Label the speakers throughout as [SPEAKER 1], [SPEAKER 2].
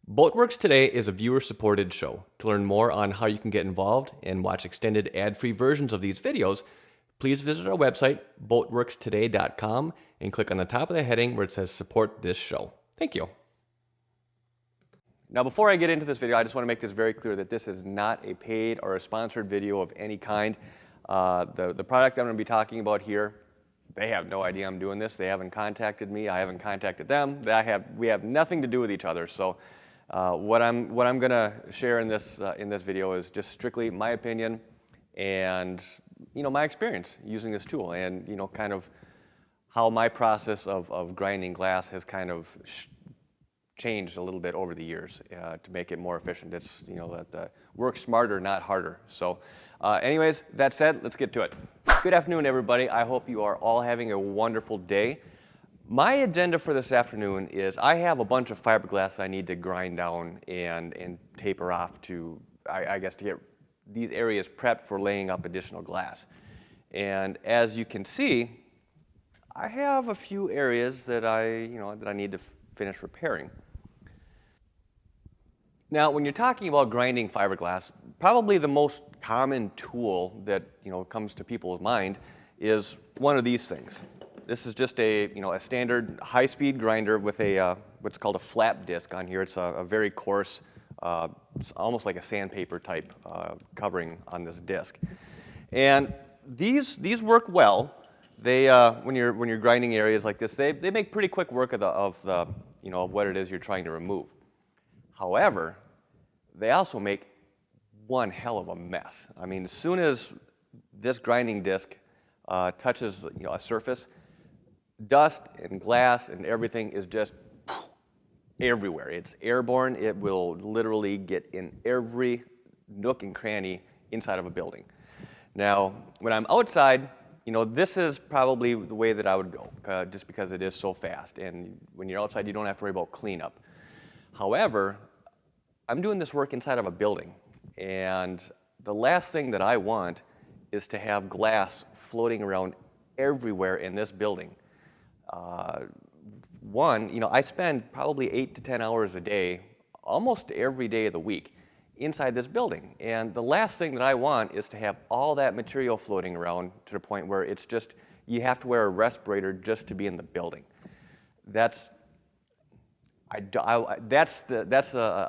[SPEAKER 1] Boatworks Today is a viewer-supported show. To learn more on how you can get involved and watch extended ad-free versions of these videos, please visit our website, boatworkstoday.com, and click on the top of the heading where it says Support This Show. Thank you. Now, before I get into this video, I just want to make this very clear that this is not a paid or a sponsored video of any kind. The product I'm going to be talking about here, they have no idea I'm doing this. They haven't contacted me. I haven't contacted them. We have nothing to do with each other. So what I'm going to share in this video is just strictly my opinion and my experience using this tool, and kind of how my process of grinding glass has kind of changed a little bit over the years to make it more efficient. It's that work smarter, not harder. So anyways, that said, let's get to it. Good afternoon, everybody. I hope you are all having a wonderful day. My agenda for this afternoon is I have a bunch of fiberglass I need to grind down and taper off to, I guess, to get these areas prepped for laying up additional glass. And as you can see, I have a few areas that I need to finish repairing. Now, when you're talking about grinding fiberglass, probably the most common tool that comes to people's mind is one of these things. This is just a standard high-speed grinder with a what's called a flap disc on here. It's a very coarse, it's almost like a sandpaper type covering on this disc. And these work well. They when you're grinding areas like this, they make pretty quick work of what it is you're trying to remove. However, they also make one hell of a mess. I mean, as soon as this grinding disc touches a surface, dust and glass and everything is just everywhere. It's airborne. It will literally get in every nook and cranny inside of a building. Now, when I'm outside, this is probably the way that I would go, just because it is so fast. And when you're outside, you don't have to worry about cleanup. However, I'm doing this work inside of a building, and the last thing that I want is to have glass floating around everywhere in this building. I spend probably 8 to 10 hours a day, almost every day of the week, inside this building. And the last thing that I want is to have all that material floating around to the point where it's just, you have to wear a respirator just to be in the building. That's a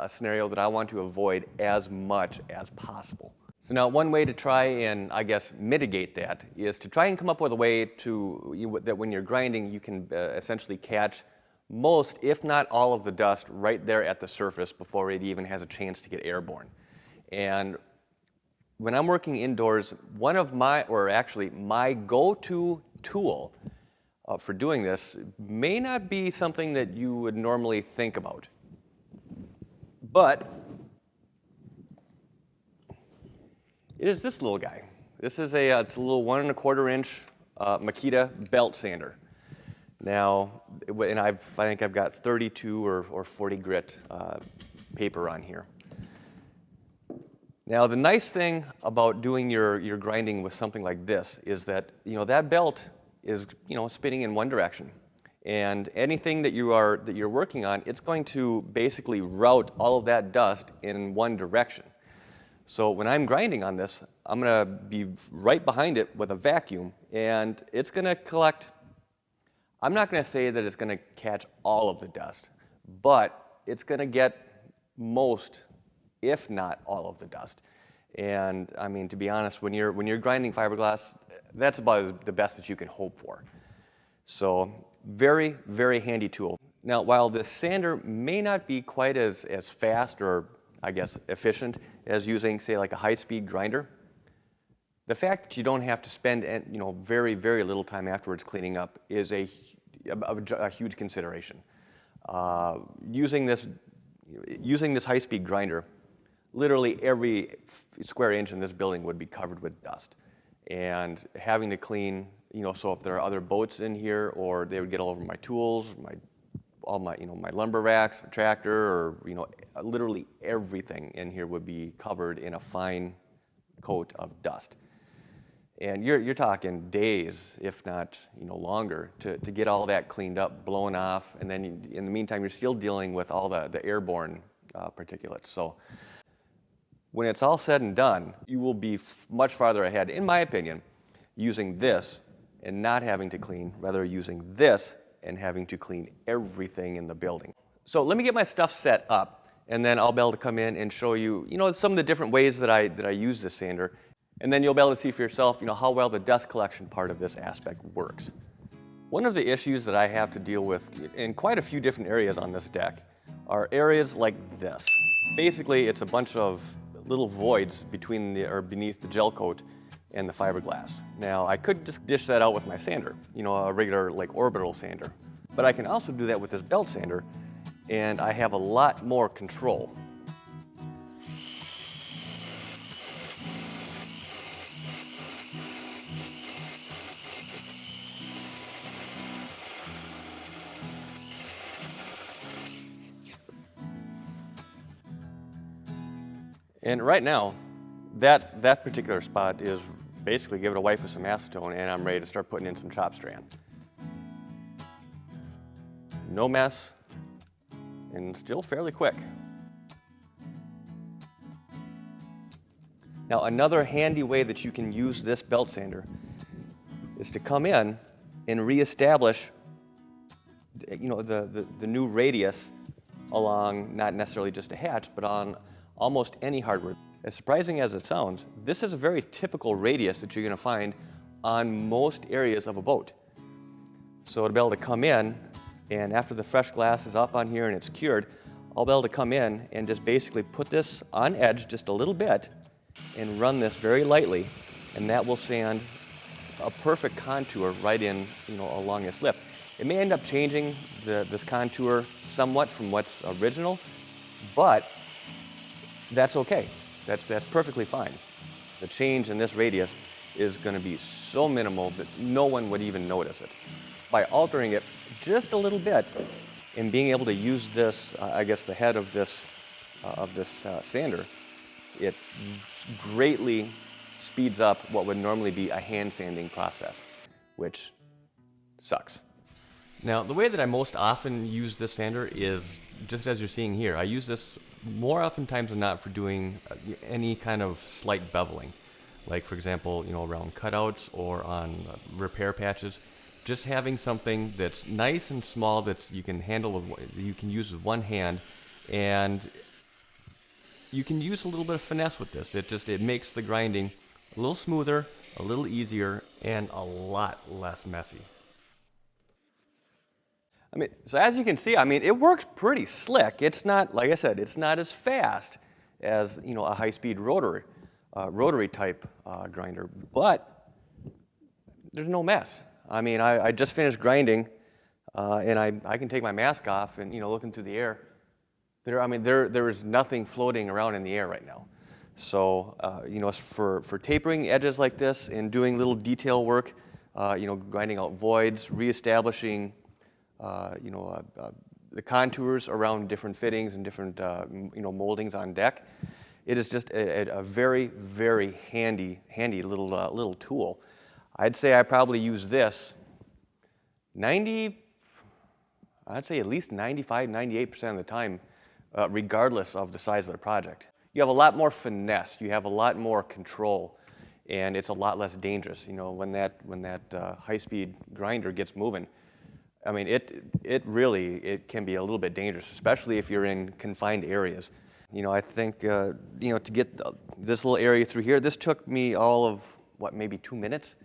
[SPEAKER 1] scenario that I want to avoid as much as possible. So now one way to try and, I guess, mitigate that is to try and come up with a way that when you're grinding, you can essentially catch most, if not all, of the dust right there at the surface before it even has a chance to get airborne. And when I'm working indoors, my go-to tool for doing this may not be something that you would normally think about. But it is this little guy. This is it's a little 1 1/4 inch Makita belt sander. Now, and I think I've got 32 or 40 grit paper on here. Now, the nice thing about doing your grinding with something like this is that that belt is spinning in one direction, and anything that you're working on, it's going to basically route all of that dust in one direction. So when I'm grinding on this, I'm going to be right behind it with a vacuum, and it's going to collect. I'm not going to say that it's going to catch all of the dust, but it's going to get most, if not all of the dust. And I mean, to be honest, when you're grinding fiberglass, that's about the best that you can hope for. So very, very handy tool. Now, while this sander may not be quite as fast or, I guess, efficient as using, say, like a high-speed grinder, the fact that you don't have to spend very, very little time afterwards cleaning up is a huge consideration. Using this high-speed grinder, literally every square inch in this building would be covered with dust. And having to clean, so if there are other boats in here, or they would get all over my tools, all my lumber racks, tractor, or literally everything in here would be covered in a fine coat of dust. And you're talking days, if not longer, to get all that cleaned up, blown off, and then in the meantime you're still dealing with all the airborne particulates. So when it's all said and done, you will be much farther ahead, in my opinion, using this and not having to clean, rather using this and having to clean everything in the building. So let me get my stuff set up, and then I'll be able to come in and show you, some of the different ways that I use this sander, and then you'll be able to see for yourself, how well the dust collection part of this aspect works. One of the issues that I have to deal with in quite a few different areas on this deck are areas like this. Basically, it's a bunch of little voids beneath the gel coat and the fiberglass. Now, I could just dish that out with my sander, a regular orbital sander. But I can also do that with this belt sander, and I have a lot more control. And right now, that particular spot is basically give it a wipe with some acetone, and I'm ready to start putting in some chop strand. No mess, and still fairly quick. Now, another handy way that you can use this belt sander is to come in and reestablish the new radius along not necessarily just a hatch, but on almost any hardware. As surprising as it sounds, this is a very typical radius that you're going to find on most areas of a boat. So to be able to come in, and after the fresh glass is up on here and it's cured, I'll be able to come in and just basically put this on edge just a little bit and run this very lightly, and that will sand a perfect contour right in, along this lip. It may end up changing this contour somewhat from what's original, but that's okay. That's perfectly fine. The change in this radius is going to be so minimal that no one would even notice it. By altering it just a little bit and being able to use this, the head of this sander, it greatly speeds up what would normally be a hand sanding process, which sucks. Now, the way that I most often use this sander is just as you're seeing here. I use this more oftentimes than not for doing any kind of slight beveling, like for example, around cutouts or on repair patches. Just having something that's nice and small that you can handle, you can use with one hand, and you can use a little bit of finesse with this. It makes the grinding a little smoother, a little easier, and a lot less messy. So as you can see, it works pretty slick. It's not, like I said, it's not as fast as, a high-speed rotary type grinder, but there's no mess. I just finished grinding, and I can take my mask off and, looking through the air. There is nothing floating around in the air right now. So, for tapering edges like this and doing little detail work, grinding out voids, reestablishing the contours around different fittings and different moldings on deck. It is just a very, very handy little tool. I'd say I probably use this at least 95, 98% of the time, regardless of the size of the project. You have a lot more finesse, you have a lot more control, and it's a lot less dangerous. When that high-speed grinder gets moving, it can be a little bit dangerous, especially if you're in confined areas. I think, to get this little area through here, this took me all of, maybe 2 minutes?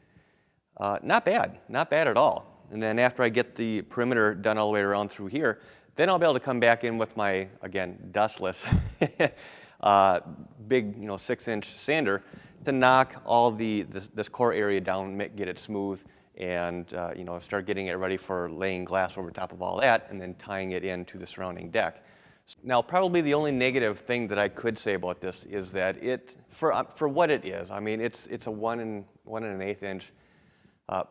[SPEAKER 1] Not bad at all. And then after I get the perimeter done all the way around through here, then I'll be able to come back in with my, again, dustless, big, 6-inch sander to knock all this core area down, get it smooth, and start getting it ready for laying glass over top of all that and then tying it into the surrounding deck. Now, probably the only negative thing that I could say about this is that for what it is, it's a 1 1/8 inch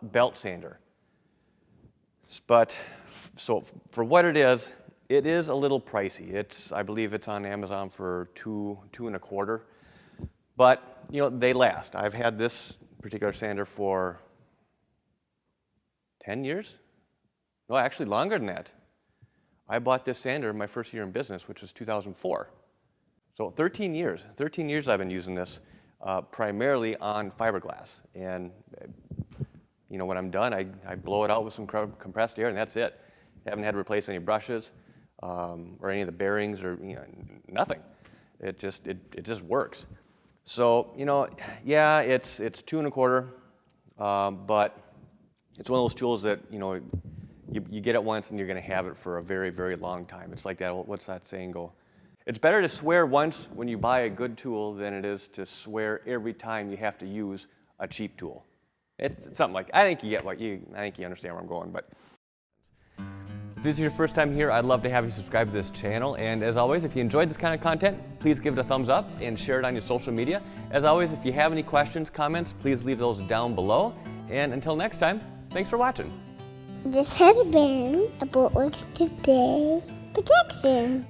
[SPEAKER 1] belt sander. But so for what it is a little pricey. I believe it's on Amazon for $2 1/4. But they last. I've had this particular sander for 10 years? No, actually longer than that. I bought this sander my first year in business, which was 2004. So 13 years I've been using this primarily on fiberglass. And you know, when I'm done, I blow it out with some compressed air, and that's it. Haven't had to replace any brushes or any of the bearings or nothing. It just works. So you know, yeah, it's 2 1/4, but it's one of those tools that you get it once and you're going to have it for a very, very long time. It's like that. What's that saying go? It's better to swear once when you buy a good tool than it is to swear every time you have to use a cheap tool. It's something like, I think you understand where I'm going. But if this is your first time here, I'd love to have you subscribe to this channel. And as always, if you enjoyed this kind of content, please give it a thumbs up and share it on your social media. As always, if you have any questions, comments, please leave those down below. And until next time, thanks for watching.
[SPEAKER 2] This has been a Boatworks Today production.